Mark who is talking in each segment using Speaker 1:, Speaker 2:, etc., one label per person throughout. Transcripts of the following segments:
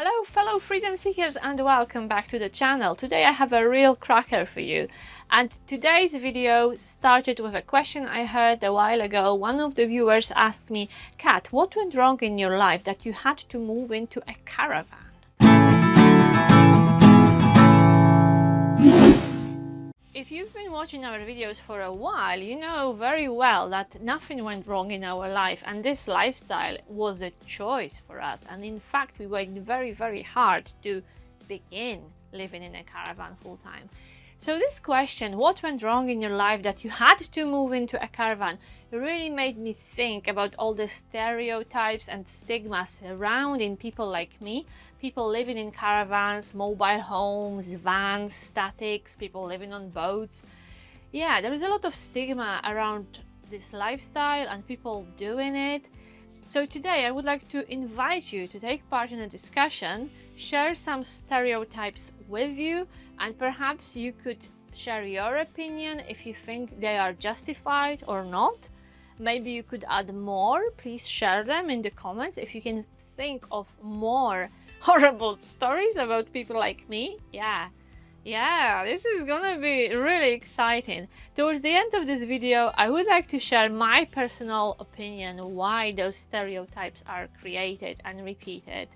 Speaker 1: Hello fellow freedom seekers and welcome back to the channel. Today I have a real cracker for you, and today's video started with a question I heard a while ago. One of the viewers asked me, Kat, what went wrong in your life that you had to move into a caravan? If you've been watching our videos for a while, you know very well that nothing went wrong in our life, and this lifestyle was a choice for us. And in fact, we worked very hard to begin living in a caravan full time. So this question, what went wrong in your life that you had to move into a caravan, really made me think about all the stereotypes and stigmas surrounding people like me, people living in caravans, mobile homes, vans, statics, people living on boats. Yeah, there is a lot of stigma around this lifestyle and people doing it. So today I would like to invite you to take part in a discussion, share some stereotypes with you, and perhaps you could share your opinion if you think they are justified or not. Maybe you could add more. Please share them in the comments if you can think of more horrible stories about people like me. Yeah, this is gonna be really exciting. Towards the end of this video, I would like to share my personal opinion why those stereotypes are created and repeated,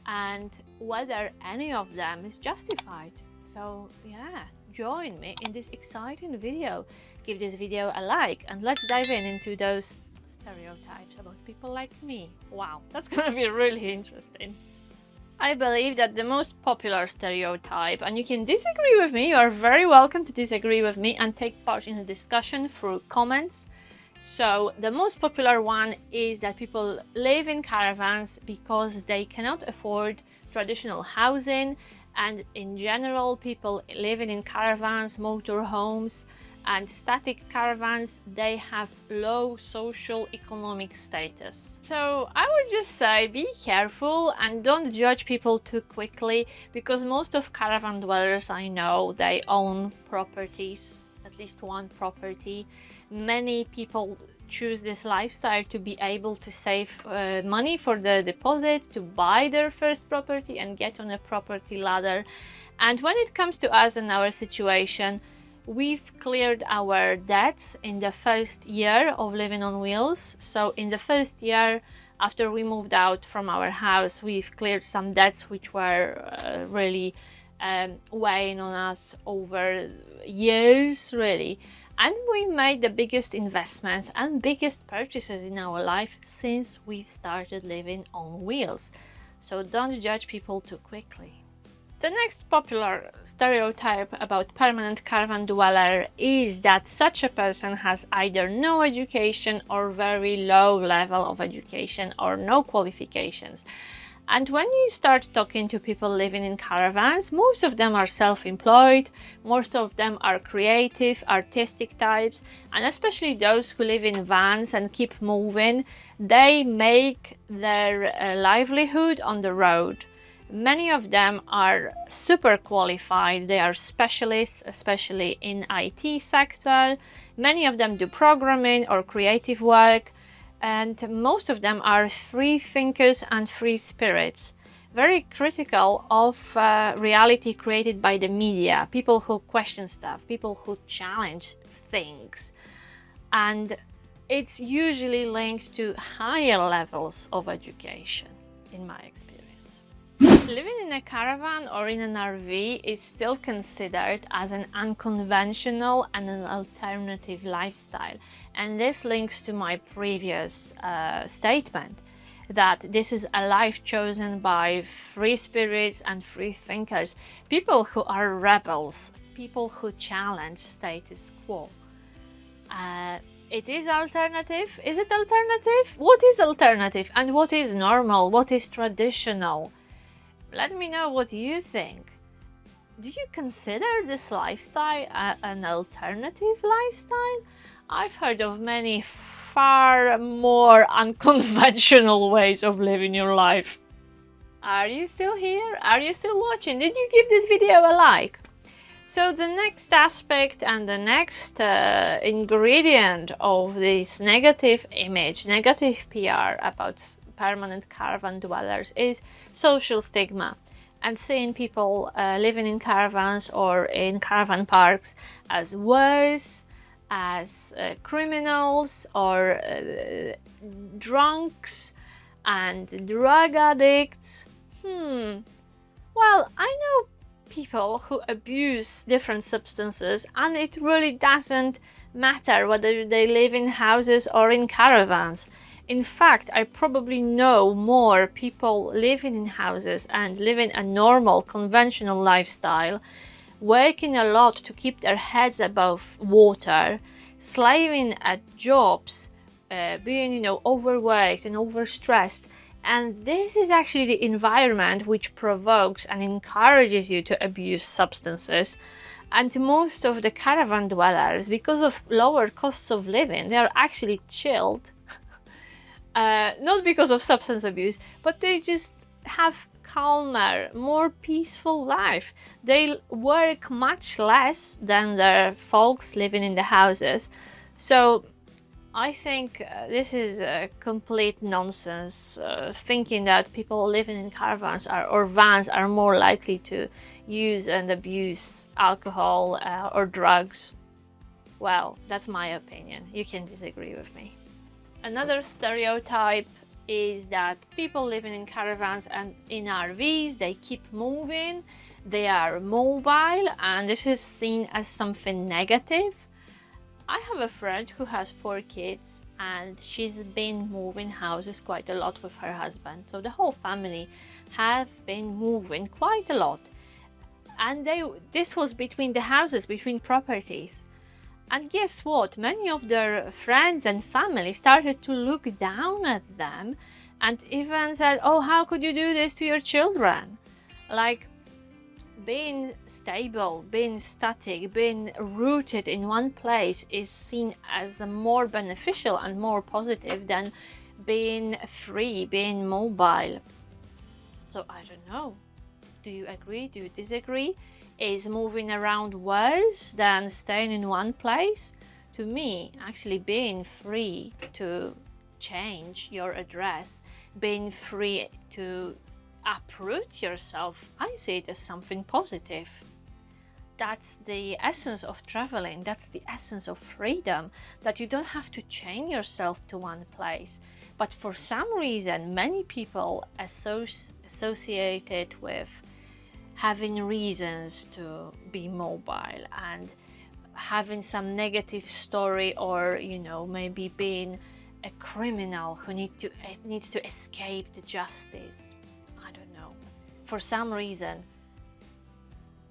Speaker 1: and whether any of them is justified. So yeah, join me in this exciting video. Give this video a like and let's dive into those stereotypes about people like me. Wow, that's gonna be really interesting. I believe that the most popular stereotype, and you can disagree with me, you are very welcome to disagree with me and take part in the discussion through comments. So the most popular one is that people live in caravans because they cannot afford traditional housing, and in general people living in caravans, motorhomes and static caravans, they have low social economic status. So I would just say be careful and don't judge people too quickly, because most of caravan dwellers I know, they own properties, at least one property. Many people choose this lifestyle to be able to save money for the deposit, to buy their first property and get on a property ladder. And when it comes to us and our situation, we've cleared our debts in the first year of living on wheels. So in the first year after we moved out from our house, we've cleared some debts which were really weighing on us over years, really. And we made the biggest investments and biggest purchases in our life since we started living on wheels. So don't judge people too quickly. The next popular stereotype about permanent caravan dweller is that such a person has either no education or very low level of education or no qualifications. And when you start talking to people living in caravans, most of them are self-employed, most of them are creative, artistic types, and especially those who live in vans and keep moving, they make their livelihood on the road. Many of them are super qualified, they are specialists, especially in IT sector. Many of them do programming or creative work, and most of them are free thinkers and free spirits, very critical of reality created by the media, people who question stuff, people who challenge things. And it's usually linked to higher levels of education, in my experience. Living in a caravan or in an RV is still considered as an unconventional and an alternative lifestyle. And this links to my previous statement that this is a life chosen by free spirits and free thinkers, people who are rebels, people who challenge status quo. It is alternative. Is it alternative? What is alternative and what is normal? What is traditional? Let me know what you think. Do you consider this lifestyle an alternative lifestyle? I've heard of many far more unconventional ways of living your life. Are you still here? Are you still watching? Did you give this video a like? So the next aspect and the next ingredient of this negative image, negative PR about permanent caravan dwellers is social stigma, and seeing people living in caravans or in caravan parks as worse, as criminals or drunks and drug addicts. Well, I know people who abuse different substances, and it really doesn't matter whether they live in houses or in caravans. In fact, I probably know more people living in houses and living a normal, conventional lifestyle, working a lot to keep their heads above water, slaving at jobs, being, overworked and overstressed. And this is actually the environment which provokes and encourages you to abuse substances. And most of the caravan dwellers, because of lower costs of living, they are actually chilled. Not because of substance abuse, but they just have calmer, more peaceful life. They work much less than the folks living in the houses. So I think this is a complete nonsense, thinking that people living in caravans or vans are more likely to use and abuse alcohol or drugs. Well, that's my opinion. You can disagree with me. Another stereotype is that people living in caravans and in RVs, they keep moving, they are mobile, and this is seen as something negative. I have a friend who has 4 kids, and she's been moving houses quite a lot with her husband. So the whole family have been moving quite a lot. And this was between the houses, between properties. And guess what? Many of their friends and family started to look down at them and even said, "Oh, how could you do this to your children?" Like, being stable, being static, being rooted in one place is seen as more beneficial and more positive than being free, being mobile. So I don't know. Do you agree? Do you disagree? Is moving around worse than staying in one place? To me, actually being free to change your address, being free to uproot yourself, I see it as something positive. That's the essence of traveling. That's the essence of freedom, that you don't have to chain yourself to one place. But for some reason, many people associate it with having reasons to be mobile and having some negative story, or maybe being a criminal who needs to escape the justice. I don't know. For some reason,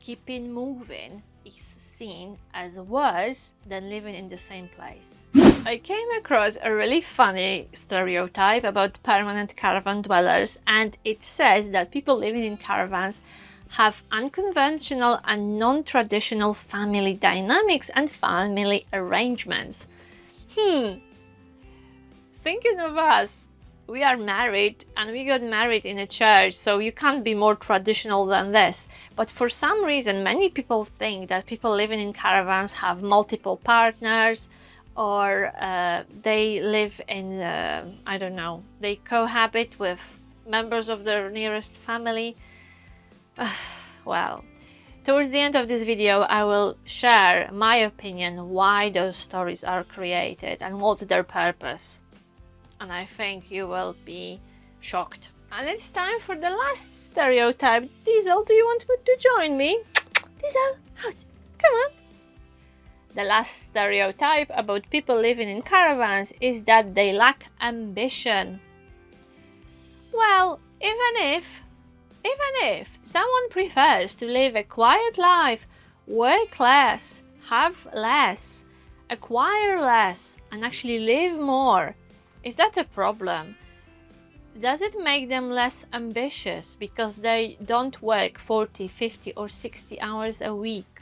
Speaker 1: keeping moving is seen as worse than living in the same place. I came across a really funny stereotype about permanent caravan dwellers, and it says that people living in caravans have unconventional and non-traditional family dynamics and family arrangements. Thinking of us, we are married and we got married in a church, so you can't be more traditional than this. But for some reason, many people think that people living in caravans have multiple partners, or they live in, I don't know, they cohabit with members of their nearest family. Well, towards the end of this video, I will share my opinion why those stories are created and what's their purpose. And I think you will be shocked. And it's time for the last stereotype. Diesel, do you want to join me? Diesel, out. Come on. The last stereotype about people living in caravans is that they lack ambition. Well, even if someone prefers to live a quiet life, work less, have less, acquire less, and actually live more, is that a problem? Does it make them less ambitious because they don't work 40, 50 or 60 hours a week?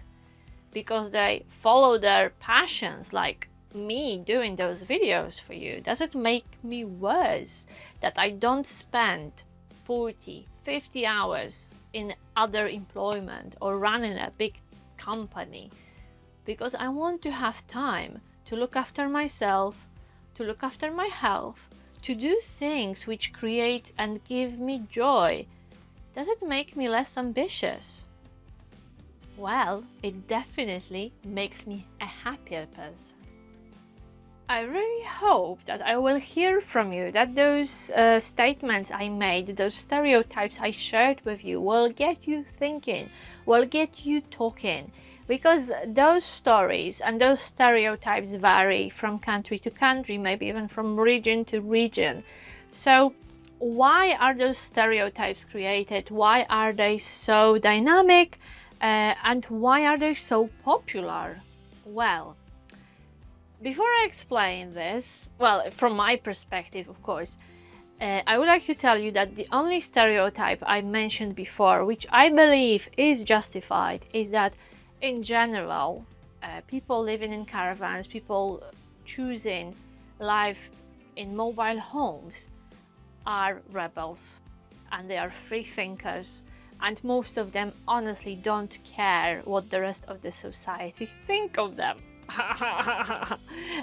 Speaker 1: Because they follow their passions, like me doing those videos for you? Does it make me worse that I don't spend 40, 50 hours in other employment or running a big company? Because I want to have time to look after myself, to look after my health, to do things which create and give me joy, does it make me less ambitious? Well, it definitely makes me a happier person. I really hope that I will hear from you, that those statements I made, those stereotypes I shared with you will get you thinking, will get you talking, because those stories and those stereotypes vary from country to country, maybe even from region to region. So why are those stereotypes created? Why are they so dynamic? And why are they so popular? Well, before I explain this, well, from my perspective, of course, I would like to tell you that the only stereotype I mentioned before, which I believe is justified, is that in general, people living in caravans, people choosing life in mobile homes, are rebels and they are free thinkers, and most of them honestly don't care what the rest of the society think of them.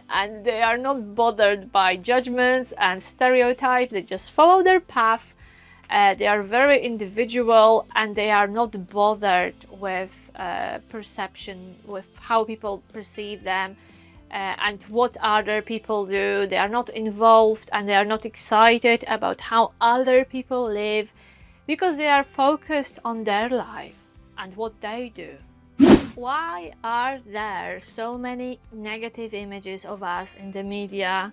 Speaker 1: And they are not bothered by judgments and stereotypes. They just follow their path. They are very individual, and they are not bothered with perception, with how people perceive them and what other people do. They are not involved, and they are not excited about how other people live, because they are focused on their life and what they do. Why are there so many negative images of us in the media,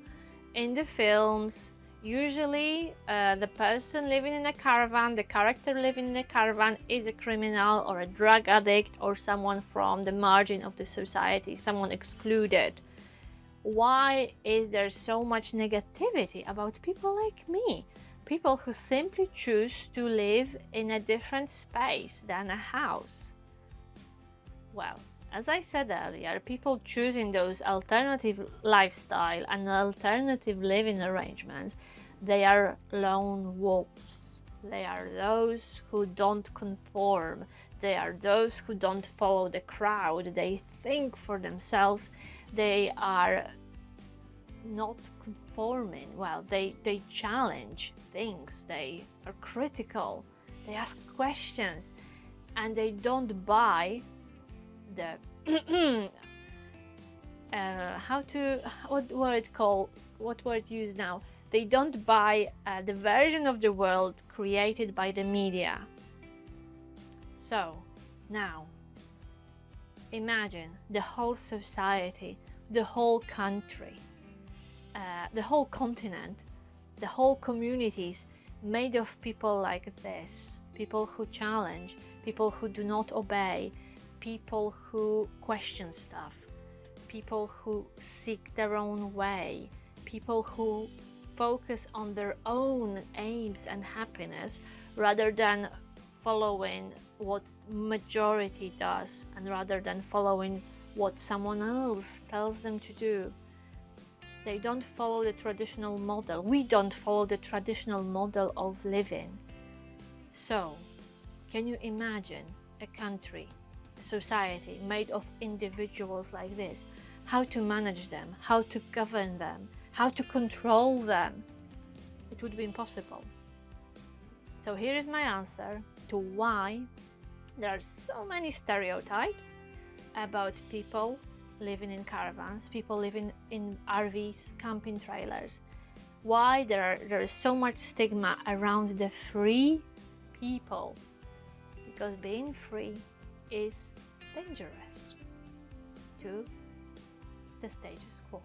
Speaker 1: in the films? Usually the person living in a caravan, the character living in a caravan, is a criminal or a drug addict or someone from the margin of the society, someone excluded. Why is there so much negativity about people like me? People who simply choose to live in a different space than a house. Well, as I said earlier, people choosing those alternative lifestyle and alternative living arrangements, they are lone wolves. They are those who don't conform. They are those who don't follow the crowd. They think for themselves. They are not conforming. Well, they challenge things. They are critical. They ask questions, and they don't buy the what word used now? They don't buy the version of the world created by the media. So now imagine the whole society, the whole country, the whole continent, the whole communities made of people like this, people who challenge, people who do not obey, people who question stuff, people who seek their own way, people who focus on their own aims and happiness rather than following what majority does, and rather than following what someone else tells them to do. They don't follow the traditional model. We don't follow the traditional model of living. So, can you imagine a country, a society made of individuals like this? How to manage them, how to govern them, how to control them? It would be impossible. So here is my answer to why there are so many stereotypes about people living in caravans, people living in RVs, camping trailers. Why there is so much stigma around the free people. Because being free is dangerous to the status quo.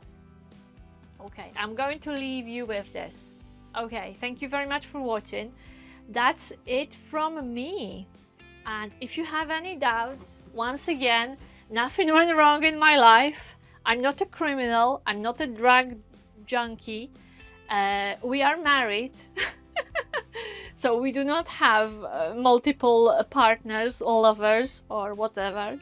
Speaker 1: Okay, I'm going to leave you with this. Okay, thank you very much for watching. That's it from me. And if you have any doubts, once again, nothing went wrong in my life. I'm not a criminal. I'm not a drug junkie. We are married. So we do not have multiple partners or lovers or whatever.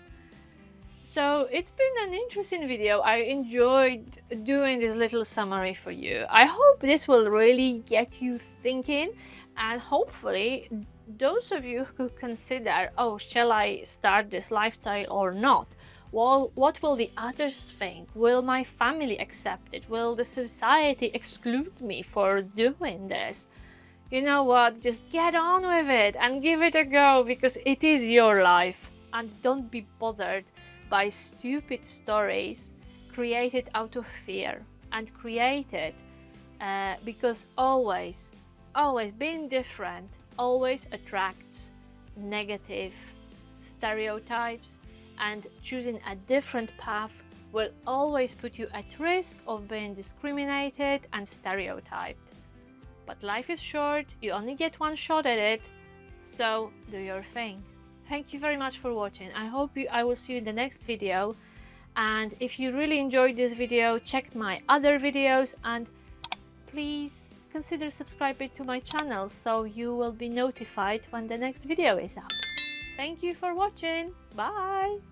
Speaker 1: So it's been an interesting video. I enjoyed doing this little summary for you. I hope this will really get you thinking, and hopefully those of you who consider, oh, shall I start this lifestyle or not? Well, what will the others think? Will my family accept it? Will the society exclude me for doing this? You know what? Just get on with it and give it a go, because it is your life. And don't be bothered by stupid stories created out of fear, and created because always being different always attracts negative stereotypes, and choosing a different path will always put you at risk of being discriminated and stereotyped. But life is short, you only get one shot at it, so do your thing. Thank you very much for watching. I will see you in the next video, and if you really enjoyed this video, check my other videos, and please consider subscribing to my channel so you will be notified when the next video is up. Thank you for watching. Bye!